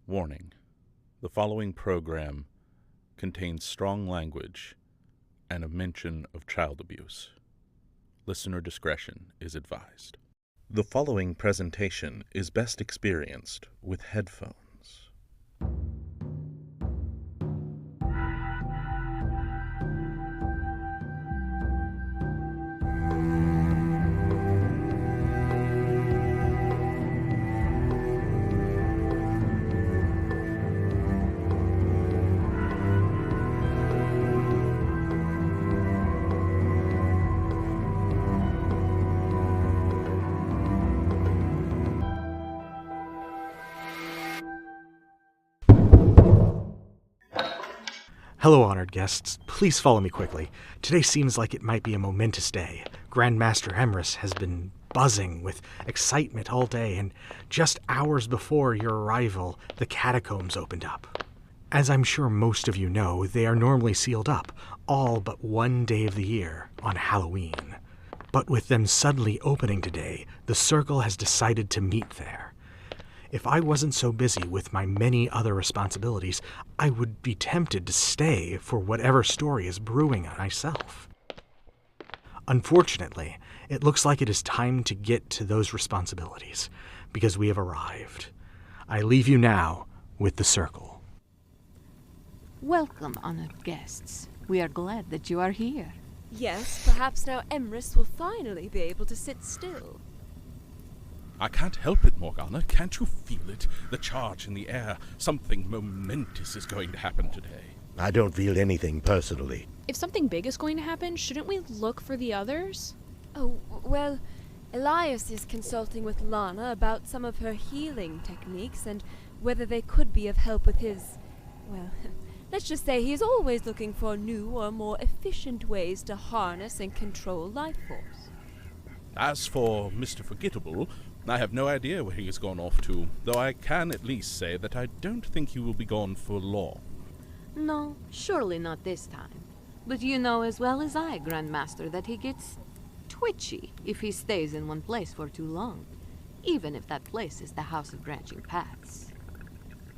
Warning: the following program contains strong language and a mention of child abuse. Listener discretion is advised. The following presentation is best experienced with headphones. Hello, honored guests. Please follow me quickly. Today seems like it might be a momentous day. Grand Master Emrys has been buzzing with excitement all day, and just hours before your arrival, the catacombs opened up. As I'm sure most of you know, they are normally sealed up, all but one day of the year, on Halloween. But with them suddenly opening today, the Circle has decided to meet there. If I wasn't so busy with my many other responsibilities, I would be tempted to stay for whatever story is brewing on myself. Unfortunately, it looks like it is time to get to those responsibilities, because we have arrived. I leave you now with the Circle. Welcome, honored guests. We are glad that you are here. Yes, perhaps now Emrys will finally be able to sit still. I can't help it, Morgana. Can't you feel it? The charge in the air. Something momentous is going to happen today. I don't feel anything personally. If something big is going to happen, shouldn't we look for the others? Oh, well, Elias is consulting with Lana about some of her healing techniques and whether they could be of help with his... well, let's just say he's always looking for new or more efficient ways to harness and control life force. As for Mr. Forgettable, I have no idea where he has gone off to, though I can at least say that I don't think he will be gone for long. No, surely not this time. But you know as well as I, Grandmaster, that he gets twitchy if he stays in one place for too long, even if that place is the House of Branching Paths.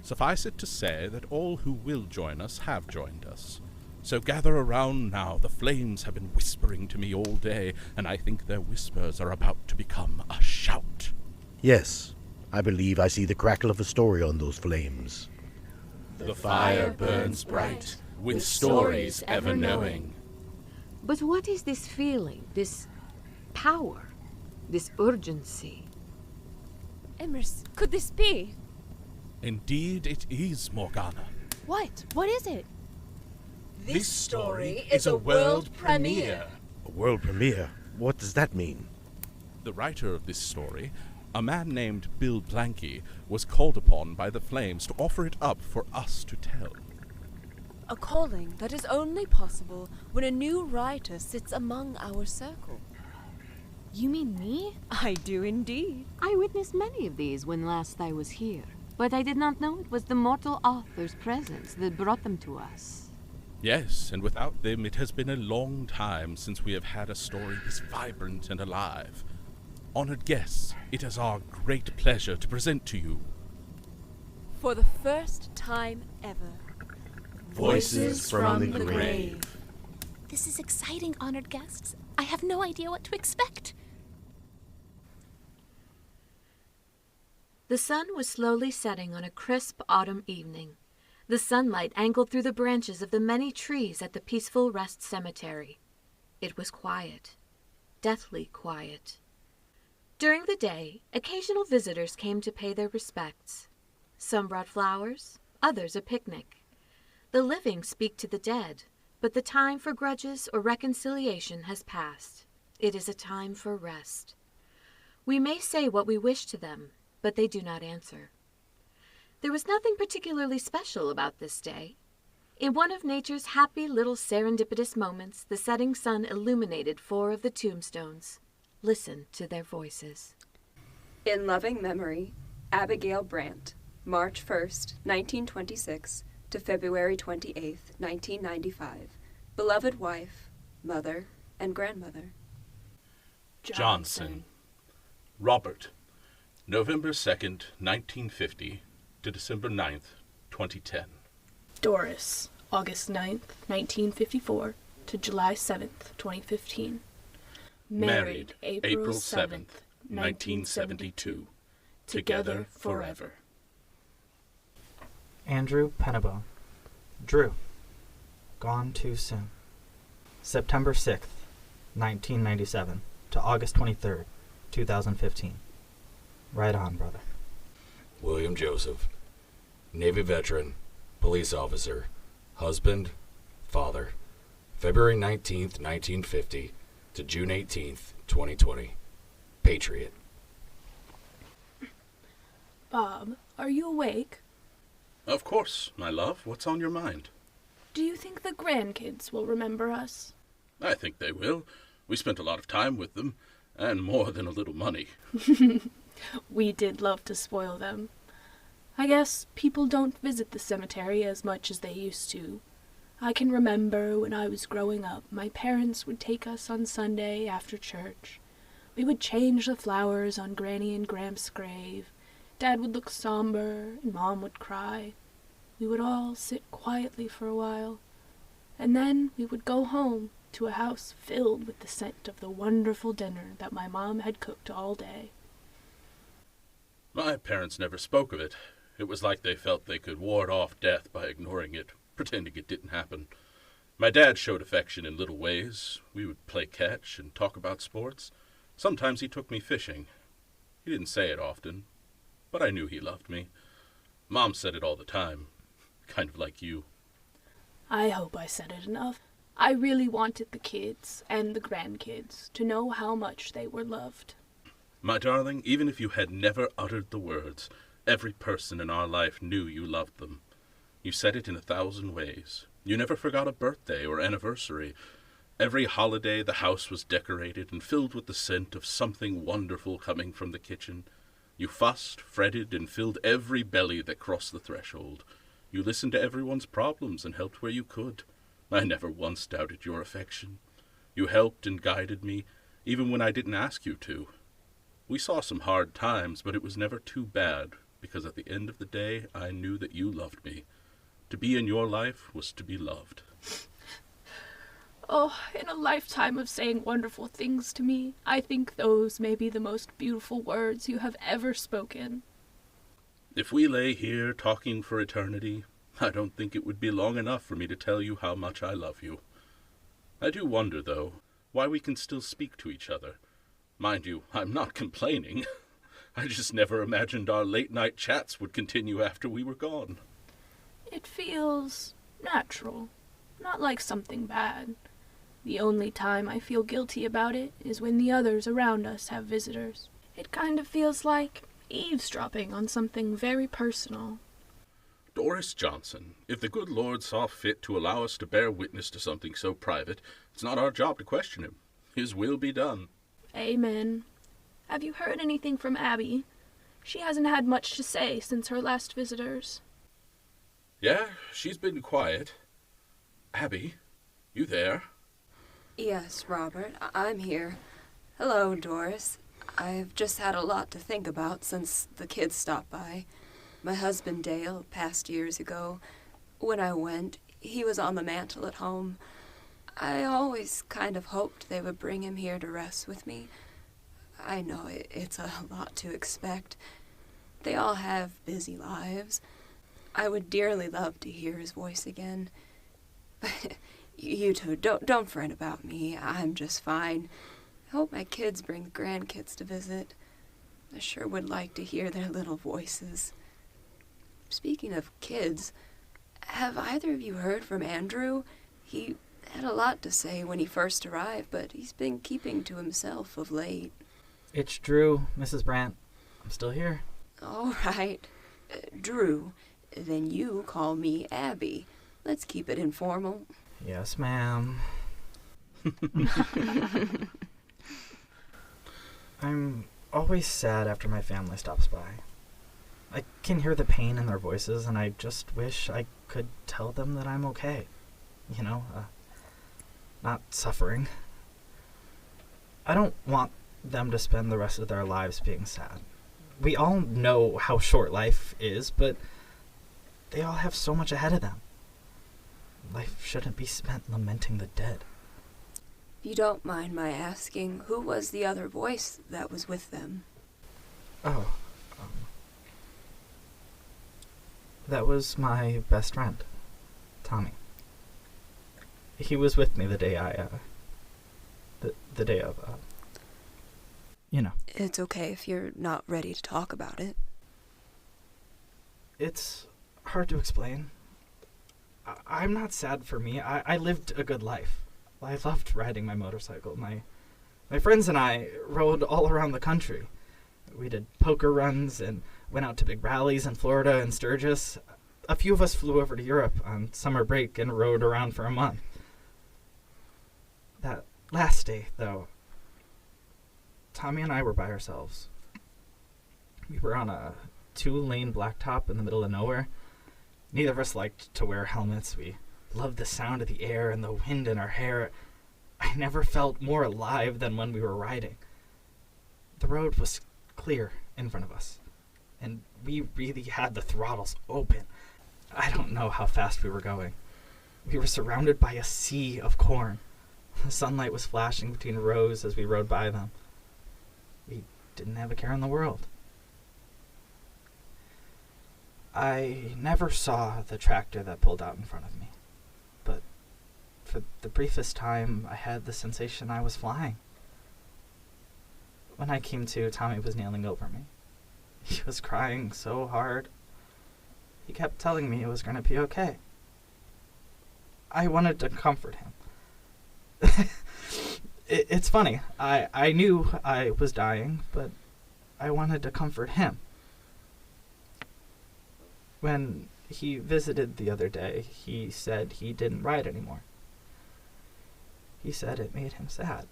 Suffice it to say that all who will join us have joined us. So gather around now. The flames have been whispering to me all day, and I think their whispers are about to become a shout. Yes, I believe I see the crackle of a story on those flames. The fire burns bright, with stories ever knowing. But what is this feeling, this power, this urgency? Emrys, could this be? Indeed it is, Morgana. What? What is it? This story is a world premiere. A world premiere? What does that mean? The writer of this story, a man named Bill Blanky, was called upon by the flames to offer it up for us to tell. A calling that is only possible when a new writer sits among our circle. You mean me? I do indeed. I witnessed many of these when last I was here, but I did not know it was the mortal author's presence that brought them to us. Yes, and without them it has been a long time since we have had a story this vibrant and alive. Honored guests, it is our great pleasure to present to you, For the first time ever, Voices from the Grave. This is exciting, honored guests. I have no idea what to expect. The sun was slowly setting on a crisp autumn evening. The sunlight angled through the branches of the many trees at the peaceful rest cemetery. It was quiet, deathly quiet. During the day, occasional visitors came to pay their respects. Some brought flowers, others a picnic. The living speak to the dead, but the time for grudges or reconciliation has passed. It is a time for rest. We may say what we wish to them, but they do not answer. There was nothing particularly special about this day. In one of nature's happy little serendipitous moments, the setting sun illuminated 4 of the tombstones. Listen to their voices. In loving memory, Abigail Brandt, March 1st, 1926 to February 28th, 1995. Beloved wife, mother, and grandmother. Johnson. Robert, November 2nd, 1950 to December 9th, 2010. Doris, August 9th, 1954 to July 7th, 2015. Married April 7th, 1972. Together forever. Andrew Pennebone. Drew. Gone too soon. September 6th, 1997 to August 23rd, 2015. Right on, brother. William Joseph. Navy veteran, police officer, husband, father. February 19th, 1950 to June 18th, 2020. Patriot. Bob, are you awake? Of course, my love. What's on your mind? Do you think the grandkids will remember us? I think they will. We spent a lot of time with them, and more than a little money. We did love to spoil them. I guess people don't visit the cemetery as much as they used to. I can remember when I was growing up, my parents would take us on Sunday after church. We would change the flowers on Granny and Gramps' grave. Dad would look somber, and Mom would cry. We would all sit quietly for a while, and then we would go home to a house filled with the scent of the wonderful dinner that my mom had cooked all day. My parents never spoke of it. It was like they felt they could ward off death by ignoring it, pretending it didn't happen. My dad showed affection in little ways. We would play catch and talk about sports. Sometimes he took me fishing. He didn't say it often, but I knew he loved me. Mom said it all the time, kind of like you. I hope I said it enough. I really wanted the kids and the grandkids to know how much they were loved. My darling, even if you had never uttered the words, every person in our life knew you loved them. You said it in 1,000 ways. You never forgot a birthday or anniversary. Every holiday the house was decorated and filled with the scent of something wonderful coming from the kitchen. You fussed, fretted, and filled every belly that crossed the threshold. You listened to everyone's problems and helped where you could. I never once doubted your affection. You helped and guided me, even when I didn't ask you to. We saw some hard times, but it was never too bad, because at the end of the day, I knew that you loved me. To be in your life was to be loved. Oh, in a lifetime of saying wonderful things to me, I think those may be the most beautiful words you have ever spoken. If we lay here talking for eternity, I don't think it would be long enough for me to tell you how much I love you. I do wonder, though, why we can still speak to each other. Mind you, I'm not complaining. I just never imagined our late-night chats would continue after we were gone. It feels natural, not like something bad. The only time I feel guilty about it is when the others around us have visitors. It kind of feels like eavesdropping on something very personal. Doris Johnson, if the good Lord saw fit to allow us to bear witness to something so private, it's not our job to question him. His will be done. Amen. Have you heard anything from Abby? She hasn't had much to say since her last visitors. Yeah, she's been quiet. Abby, you there? Yes, Robert, I'm here. Hello, Doris. I've just had a lot to think about since the kids stopped by. My husband Dale passed years ago. When I went, he was on the mantel at home. I always kind of hoped they would bring him here to rest with me. I know it's a lot to expect. They all have busy lives. I would dearly love to hear his voice again. But you two, don't fret about me. I'm just fine. I hope my kids bring the grandkids to visit. I sure would like to hear their little voices. Speaking of kids, have either of you heard from Andrew? He had a lot to say when he first arrived, but he's been keeping to himself of late. It's Drew, Mrs. Brandt. I'm still here. All right. Drew, then you call me Abby. Let's keep it informal. Yes, ma'am. I'm always sad after my family stops by. I can hear the pain in their voices, and I just wish I could tell them that I'm okay. You know, not suffering. I don't want them to spend the rest of their lives being sad. We all know how short life is, but they all have so much ahead of them. Life shouldn't be spent lamenting the dead. If you don't mind my asking, who was the other voice that was with them? Oh, that was my best friend, Tommy. He was with me the day the day of, you know. It's okay if you're not ready to talk about it. It's hard to explain. I'm not sad for me. I lived a good life. I loved riding my motorcycle. My friends and I rode all around the country. We did poker runs and went out to big rallies in Florida and Sturgis. A few of us flew over to Europe on summer break and rode around for a month. That last day, though, Tommy and I were by ourselves. We were on a 2-lane blacktop in the middle of nowhere. Neither of us liked to wear helmets. We loved the sound of the air and the wind in our hair. I never felt more alive than when we were riding. The road was clear in front of us, and we really had the throttles open. I don't know how fast we were going. We were surrounded by a sea of corn. The sunlight was flashing between rows as we rode by them. We didn't have a care in the world. I never saw the tractor that pulled out in front of me, but for the briefest time, I had the sensation I was flying. When I came to, Tommy was kneeling over me. He was crying so hard. He kept telling me it was going to be okay. I wanted to comfort him. It's funny. I knew I was dying, but I wanted to comfort him. When he visited the other day, he said he didn't ride anymore. He said it made him sad.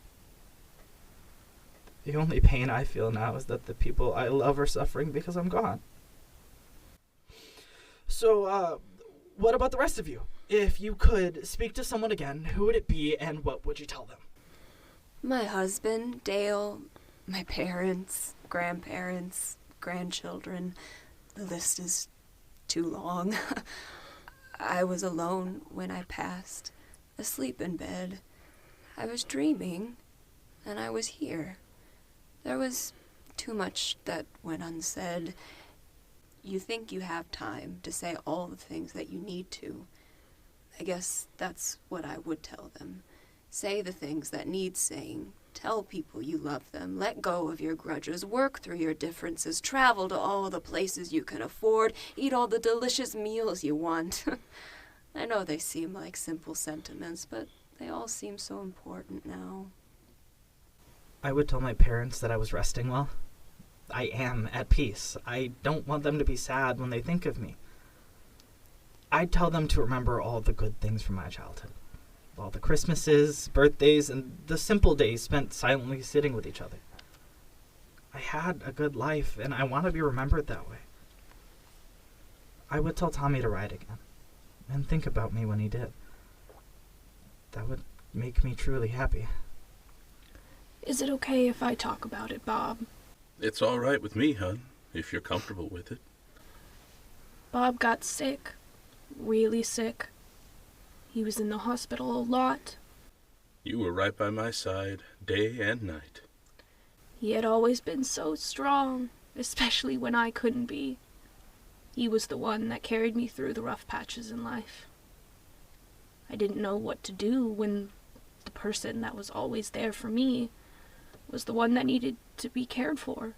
The only pain I feel now is that the people I love are suffering because I'm gone. So, what about the rest of you? If you could speak to someone again, who would it be and what would you tell them? My husband, Dale, my parents, grandparents, grandchildren. The list is too long. I was alone when I passed, asleep in bed. I was dreaming, and I was here. There was too much that went unsaid. You think you have time to say all the things that you need to. I guess that's what I would tell them. Say the things that need saying. Tell people you love them. Let go of your grudges. Work through your differences. Travel to all the places you can afford. Eat all the delicious meals you want. I know they seem like simple sentiments, but they all seem so important now. I would tell my parents that I was resting well. I am at peace. I don't want them to be sad when they think of me. I'd tell them to remember all the good things from my childhood. All the Christmases, birthdays, and the simple days spent silently sitting with each other. I had a good life, and I want to be remembered that way. I would tell Tommy to ride again, and think about me when he did. That would make me truly happy. Is it okay if I talk about it, Bob? It's all right with me, hon, if you're comfortable with it. Bob got sick. Really sick. He was in the hospital a lot. You were right by my side, day and night. He had always been so strong, especially when I couldn't be. He was the one that carried me through the rough patches in life. I didn't know what to do when the person that was always there for me was the one that needed to be cared for.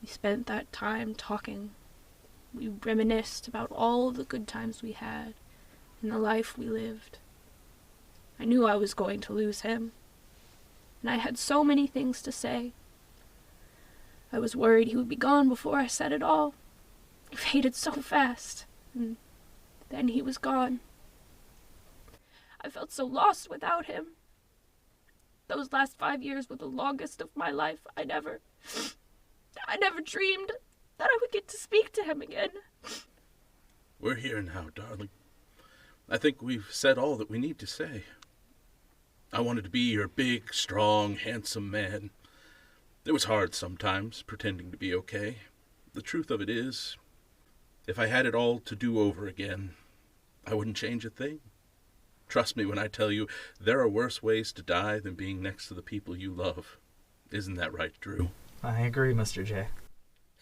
We spent that time talking. We reminisced about all the good times we had and the life we lived. I knew I was going to lose him, and I had so many things to say. I was worried he would be gone before I said it all. He faded so fast, and then he was gone. I felt so lost without him. Those last 5 years were the longest of my life. I never dreamed that I would get to speak to him again. We're here now, darling. I think we've said all that we need to say. I wanted to be your big, strong, handsome man. It was hard sometimes, pretending to be okay. The truth of it is, if I had it all to do over again, I wouldn't change a thing. Trust me when I tell you, there are worse ways to die than being next to the people you love. Isn't that right, Drew? I agree, Mr. J.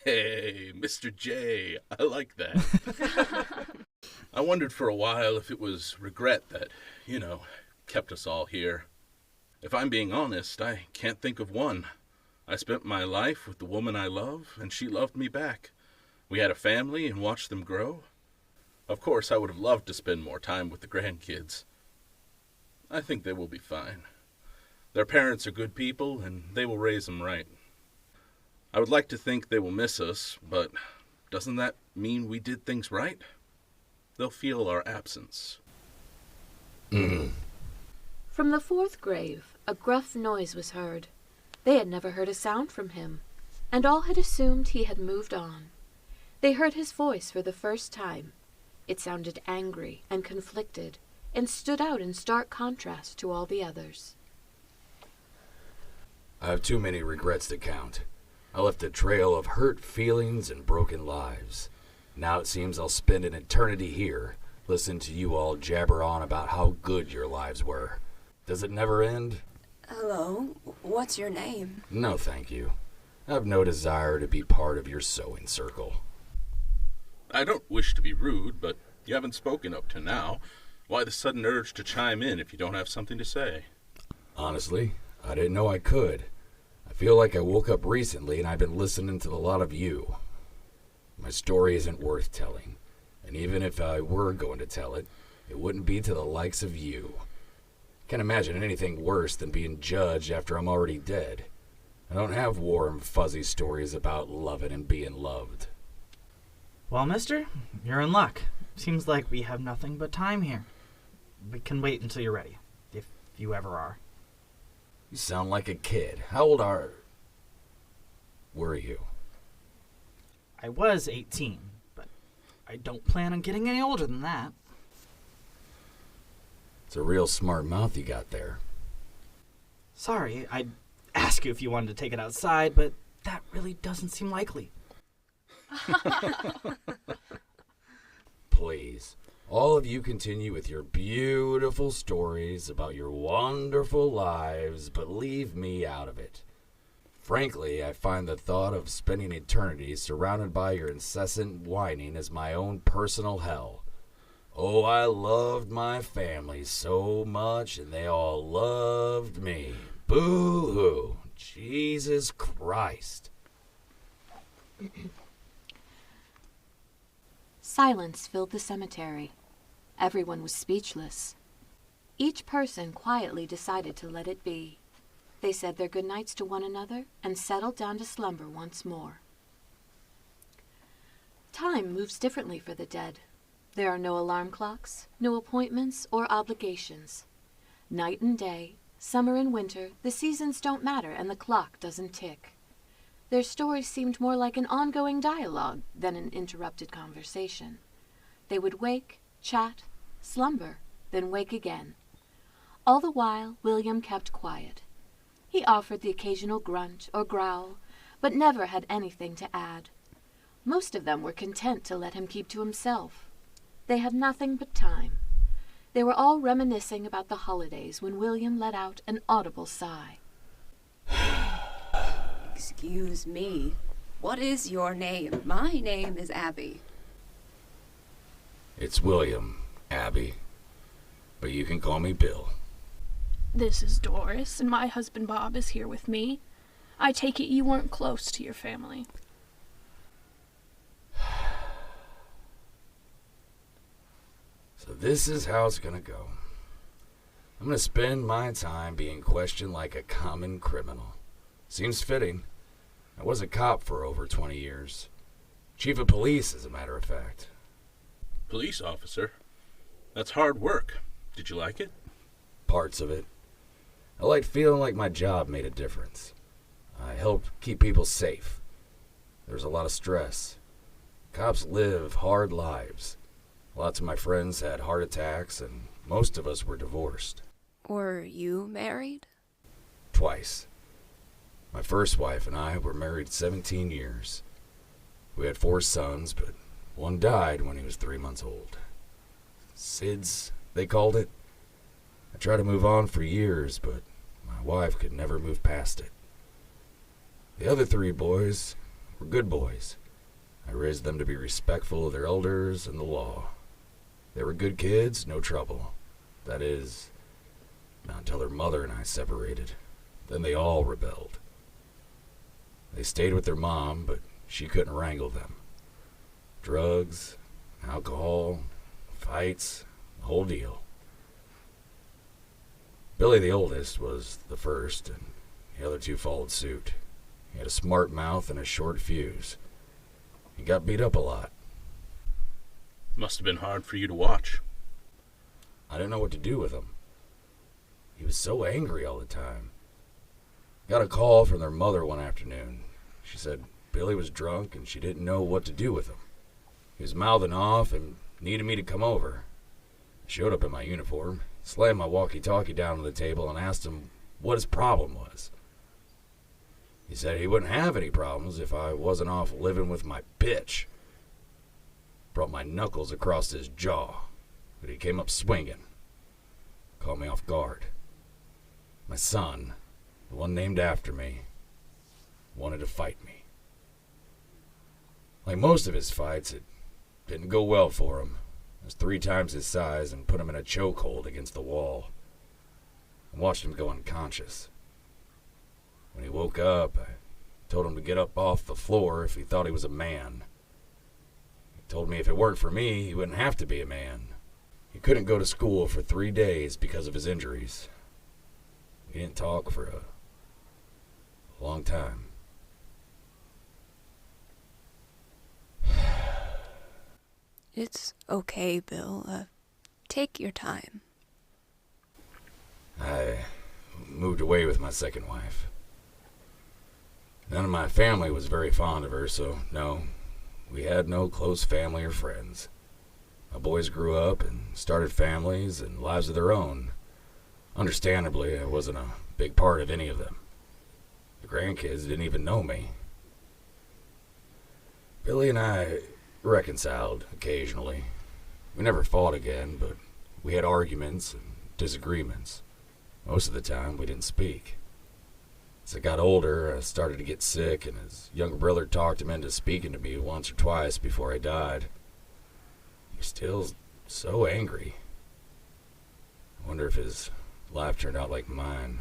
Hey, Mr. J, I like that. I wondered for a while if it was regret that, kept us all here. If I'm being honest, I can't think of one. I spent my life with the woman I love, and she loved me back. We had a family and watched them grow. Of course, I would have loved to spend more time with the grandkids. I think they will be fine. Their parents are good people, and they will raise them right. I would like to think they will miss us, but doesn't that mean we did things right? They'll feel our absence. From the fourth grave, a gruff noise was heard. They had never heard a sound from him, and all had assumed he had moved on. They heard his voice for the first time. It sounded angry and conflicted, and stood out in stark contrast to all the others. I have too many regrets to count. I left a trail of hurt feelings and broken lives. Now it seems I'll spend an eternity here, listening to you all jabber on about how good your lives were. Does it never end? Hello, what's your name? No, thank you. I have no desire to be part of your sewing circle. I don't wish to be rude, but you haven't spoken up to now. Why the sudden urge to chime in if you don't have something to say? Honestly, I didn't know I could. I feel like I woke up recently and I've been listening to a lot of you. My story isn't worth telling, and even if I were going to tell it, it wouldn't be to the likes of you. Can't imagine anything worse than being judged after I'm already dead. I don't have warm, fuzzy stories about loving and being loved. Well, mister, you're in luck. Seems like we have nothing but time here. We can wait until you're ready, if you ever are. You sound like a kid. How old were you? I was 18, but I don't plan on getting any older than that. It's a real smart mouth you got there. Sorry, I'd ask you if you wanted to take it outside, but that really doesn't seem likely. Please, all of you continue with your beautiful stories about your wonderful lives, but leave me out of it. Frankly, I find the thought of spending eternity surrounded by your incessant whining as my own personal hell. Oh, I loved my family so much, and they all loved me. Boo-hoo. Jesus Christ. Silence filled the cemetery. Everyone was speechless. Each person quietly decided to let it be. They said their good nights to one another and settled down to slumber once more. Time moves differently for the dead. There are no alarm clocks, no appointments or obligations. Night and day, summer and winter, the seasons don't matter and the clock doesn't tick. Their stories seemed more like an ongoing dialogue than an interrupted conversation. They would wake, chat, slumber, then wake again. All the while, William kept quiet. He offered the occasional grunt or growl, but never had anything to add. Most of them were content to let him keep to himself. They had nothing but time. They were all reminiscing about the holidays when William let out an audible sigh. Excuse me. What is your name? My name is Abby. It's William, Abby. But you can call me Bill. This is Doris, and my husband Bob is here with me. I take it you weren't close to your family. So this is how it's gonna go. I'm gonna spend my time being questioned like a common criminal. Seems fitting. I was a cop for over 20 years. Chief of police, as a matter of fact. Police officer? That's hard work. Did you like it? Parts of it. I liked feeling like my job made a difference. I helped keep people safe. There's a lot of stress. Cops live hard lives. Lots of my friends had heart attacks, and most of us were divorced. Were you married? Twice. My first wife and I were married 17 years. We had 4 sons, but one died when he was 3 months old. SIDS, they called it. I tried to move on for years, but my wife could never move past it. The other 3 boys were good boys. I raised them to be respectful of their elders and the law. They were good kids, no trouble. That is, not until their mother and I separated. Then they all rebelled. They stayed with their mom, but she couldn't wrangle them. Drugs, alcohol, fights, the whole deal. Billy, the oldest, was the first, and the other 2 followed suit. He had a smart mouth and a short fuse. He got beat up a lot. Must have been hard for you to watch. I didn't know what to do with him. He was so angry all the time. Got a call from their mother one afternoon. She said Billy was drunk and she didn't know what to do with him. He was mouthing off and needed me to come over. I showed up in my uniform, slammed my walkie-talkie down on the table and asked him what his problem was. He said he wouldn't have any problems if I wasn't off living with my bitch. Brought my knuckles across his jaw, but he came up swinging. Caught me off guard. My son, the one named after me, wanted to fight me. Like most of his fights, it didn't go well for him. I was 3 times his size and put him in a chokehold against the wall. I watched him go unconscious. When he woke up, I told him to get up off the floor if he thought he was a man. He told me if it weren't for me, he wouldn't have to be a man. He couldn't go to school for 3 days because of his injuries. We didn't talk for a long time. It's okay, Bill. Take your time. I moved away with my second wife. None of my family was very fond of her, so no, we had no close family or friends. My boys grew up and started families and lives of their own. Understandably, I wasn't a big part of any of them. The grandkids didn't even know me. Billy and I reconciled occasionally. We never fought again, but we had arguments and disagreements. Most of the time, we didn't speak. As I got older, I started to get sick, and his younger brother talked him into speaking to me once or twice before I died. He was still so angry. I wonder if his life turned out like mine.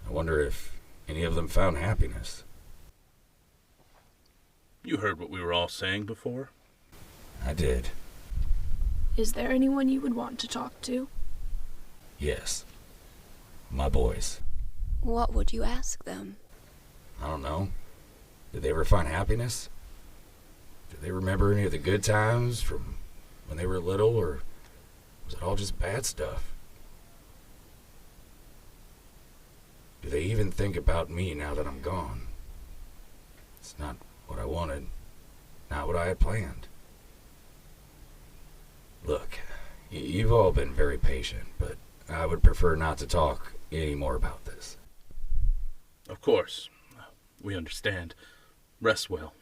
I wonder if any of them found happiness. You heard what we were all saying before? I did. Is there anyone you would want to talk to? Yes. My boys. What would you ask them? I don't know. Did they ever find happiness? Did they remember any of the good times from when they were little, or was it all just bad stuff? Do they even think about me now that I'm gone? It's not what I wanted, not what I had planned. Look, you've all been very patient, but I would prefer not to talk any more about this. Of course. We understand. Rest well.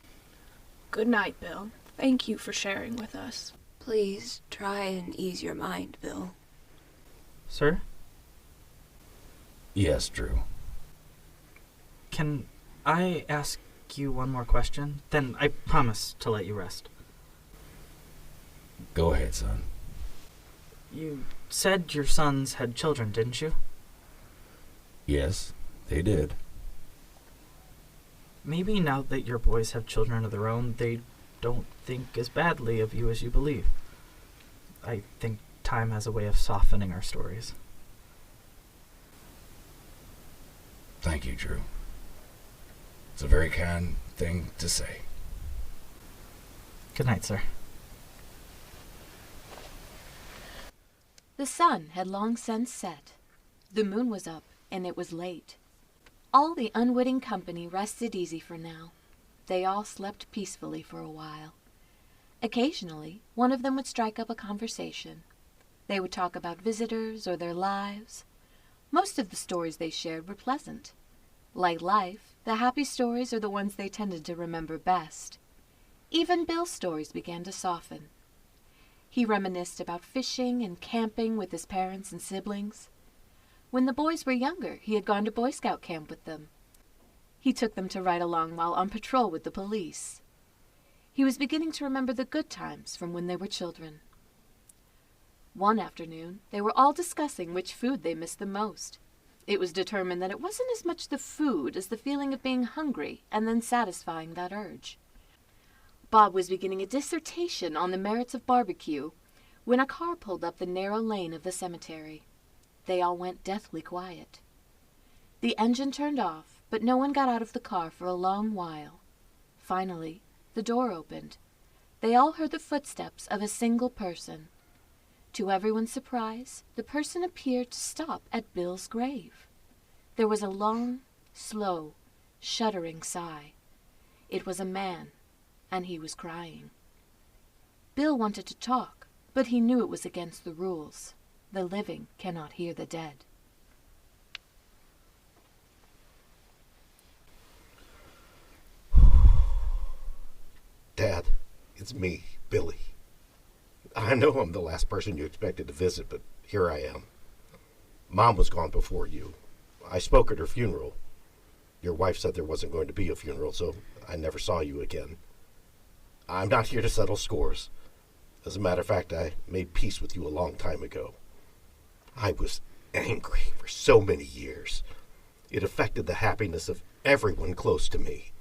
Good night, Bill. Thank you for sharing with us. Please try and ease your mind, Bill. Sir? Yes, Drew. Can I ask you one more question? Then I promise to let you rest. Go ahead, son. You said your sons had children, didn't you? Yes, they did. Maybe now that your boys have children of their own, they don't think as badly of you as you believe. I think time has a way of softening our stories. Thank you, Drew. It's a very kind thing to say. Good night, sir. The sun had long since set. The moon was up, and it was late. All the unwitting company rested easy for now. They all slept peacefully for a while. Occasionally, one of them would strike up a conversation. They would talk about visitors or their lives. Most of the stories they shared were pleasant. Like life, the happy stories are the ones they tended to remember best. Even Bill's stories began to soften. He reminisced about fishing and camping with his parents and siblings. When the boys were younger, he had gone to Boy Scout camp with them. He took them to ride along while on patrol with the police. He was beginning to remember the good times from when they were children. One afternoon, they were all discussing which food they missed the most. It was determined that it wasn't as much the food as the feeling of being hungry and then satisfying that urge. Bob was beginning a dissertation on the merits of barbecue when a car pulled up the narrow lane of the cemetery. They all went deathly quiet. The engine turned off, but no one got out of the car for a long while. Finally, the door opened. They all heard the footsteps of a single person. To everyone's surprise, the person appeared to stop at Bill's grave. There was a long, slow, shuddering sigh. It was a man, and he was crying. Bill wanted to talk, but he knew it was against the rules. The living cannot hear the dead. Dad, it's me, Billy. I know I'm the last person you expected to visit, but here I am. Mom was gone before you. I spoke at her funeral. Your wife said there wasn't going to be a funeral, so I never saw you again. I'm not here to settle scores. As a matter of fact, I made peace with you a long time ago. I was angry for so many years. It affected the happiness of everyone close to me.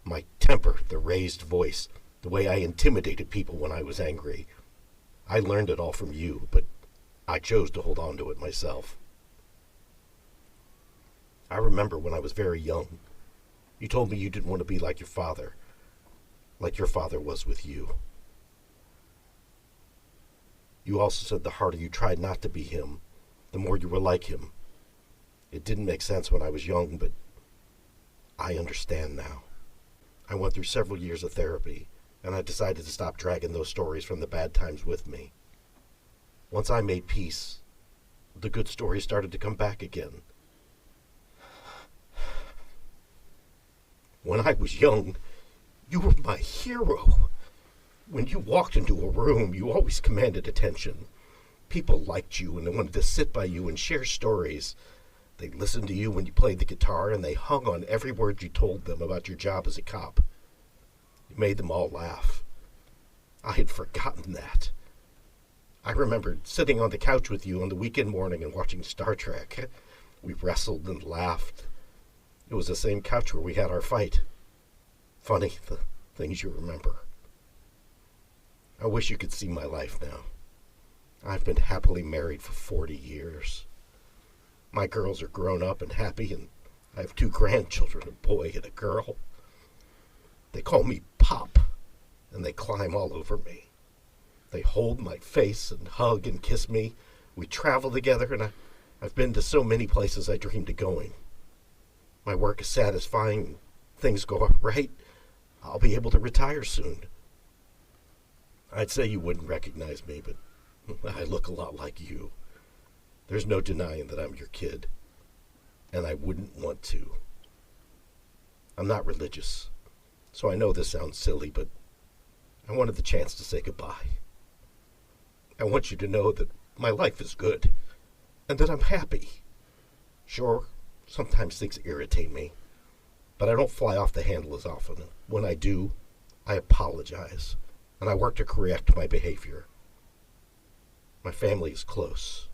My temper, the raised voice, the way I intimidated people when I was angry. I learned it all from you, but I chose to hold on to it myself. I remember when I was very young, you told me you didn't want to be like your father was with you. You also said the harder you tried not to be him, the more you were like him. It didn't make sense when I was young, but I understand now. I went through several years of therapy, and I decided to stop dragging those stories from the bad times with me. Once I made peace, the good stories started to come back again. When I was young, you were my hero. When you walked into a room, you always commanded attention. People liked you and they wanted to sit by you and share stories. They listened to you when you played the guitar, and they hung on every word you told them about your job as a cop. You made them all laugh. I had forgotten that. I remembered sitting on the couch with you on the weekend morning and watching Star Trek. We wrestled and laughed. It was the same couch where we had our fight. Funny, the things you remember. I wish you could see my life now. I've been happily married for 40 years. My girls are grown up and happy, and I have 2 grandchildren, a boy and a girl. They call me Pop, and they climb all over me. They hold my face and hug and kiss me. We travel together, and I've been to so many places I dreamed of going. My work is satisfying. Things go right. I'll be able to retire soon. I'd say you wouldn't recognize me, but I look a lot like you. There's no denying that I'm your kid, and I wouldn't want to. I'm not religious, so I know this sounds silly, but I wanted the chance to say goodbye. I want you to know that my life is good, and that I'm happy. Sure, sometimes things irritate me, but I don't fly off the handle as often. When I do, I apologize, and I work to correct my behavior. My family is close.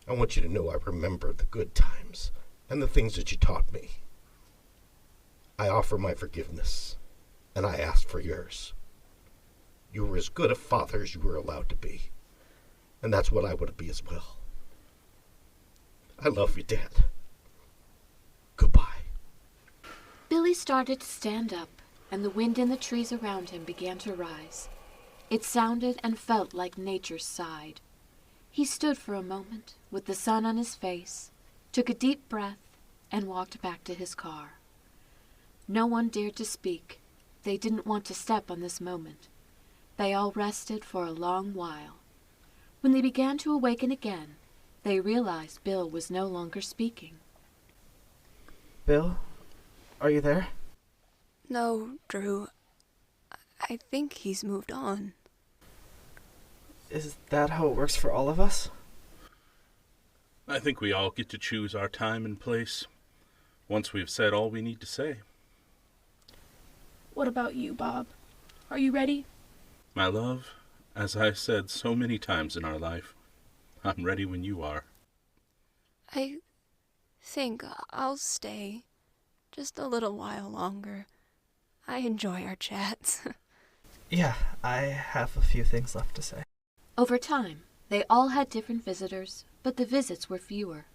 I want you to know I remember the good times and the things that you taught me. I offer my forgiveness, and I ask for yours. You were as good a father as you were allowed to be, and that's what I want to be as well. I love you, Dad. Goodbye. Billy started to stand up, and the wind in the trees around him began to rise. It sounded and felt like nature sighed. He stood for a moment, with the sun on his face, took a deep breath, and walked back to his car. No one dared to speak. They didn't want to step on this moment. They all rested for a long while. When they began to awaken again, they realized Bill was no longer speaking. Bill? Are you there? No, Drew. I think he's moved on. Is that how it works for all of us? I think we all get to choose our time and place once we've said all we need to say. What about you, Bob? Are you ready? My love, as I said so many times in our life, I'm ready when you are. I think I'll stay just a little while longer. I enjoy our chats. Yeah, I have a few things left to say. Over time, they all had different visitors, but the visits were fewer.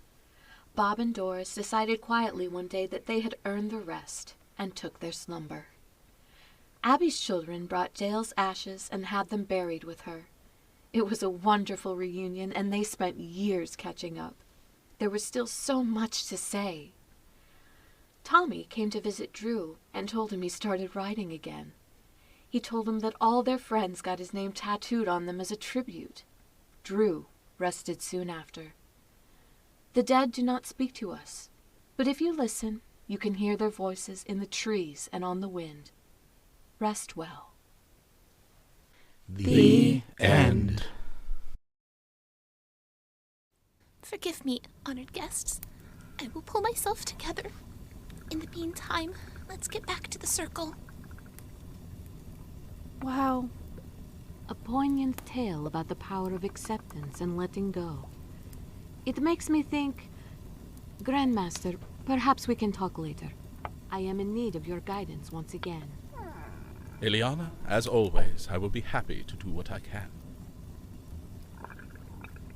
Bob and Doris decided quietly one day that they had earned the rest and took their slumber. Abby's children brought Dale's ashes and had them buried with her. It was a wonderful reunion, and they spent years catching up. There was still so much to say. Tommy came to visit Drew and told him he started writing again. He told him that all their friends got his name tattooed on them as a tribute. Drew rested soon after. The dead do not speak to us, but if you listen, you can hear their voices in the trees and on the wind. Rest well. The end. Forgive me, honored guests. I will pull myself together. In the meantime, let's get back to the circle. Wow. A poignant tale about the power of acceptance and letting go. It makes me think, Grandmaster, perhaps we can talk later. I am in need of your guidance once again. Ileana, as always, I will be happy to do what I can.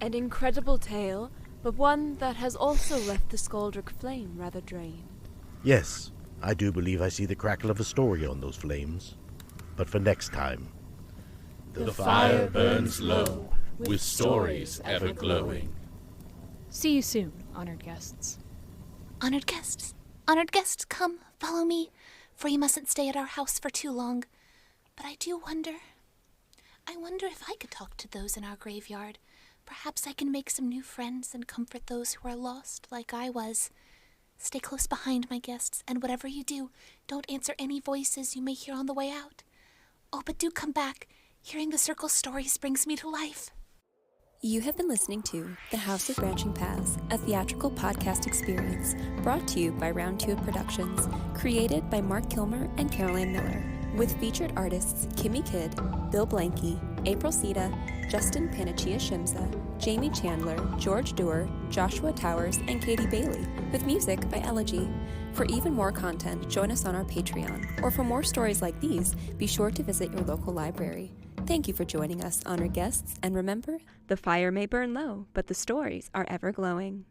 An incredible tale, but one that has also left the Skaldrick flame rather drained. Yes, I do believe I see the crackle of a story on those flames. But for next time. The fire burns low, with stories ever glowing. See you soon, honored guests. Honored guests, come, follow me, for you mustn't stay at our house for too long. But I wonder if I could talk to those in our graveyard. Perhaps I can make some new friends and comfort those who are lost like I was. Stay close behind, my guests, and whatever you do, don't answer any voices you may hear on the way out. Oh, but do come back. Hearing the circle stories brings me to life. You have been listening to The House of Branching Paths, a theatrical podcast experience brought to you by Round 2 of Productions, created by Mark Kilmer and Caroline Miller, with featured artists Kimmy Kidd, Bill Blanky, April Sita, Justin Panachia Shimza, Jamie Chandler, George Doerr, Joshua Towers, and Katie Bailey, with music by Elegy. For even more content, join us on our Patreon, or for more stories like these, be sure to visit your local library. Thank you for joining us, honored guests, and remember, the fire may burn low, but the stories are ever glowing.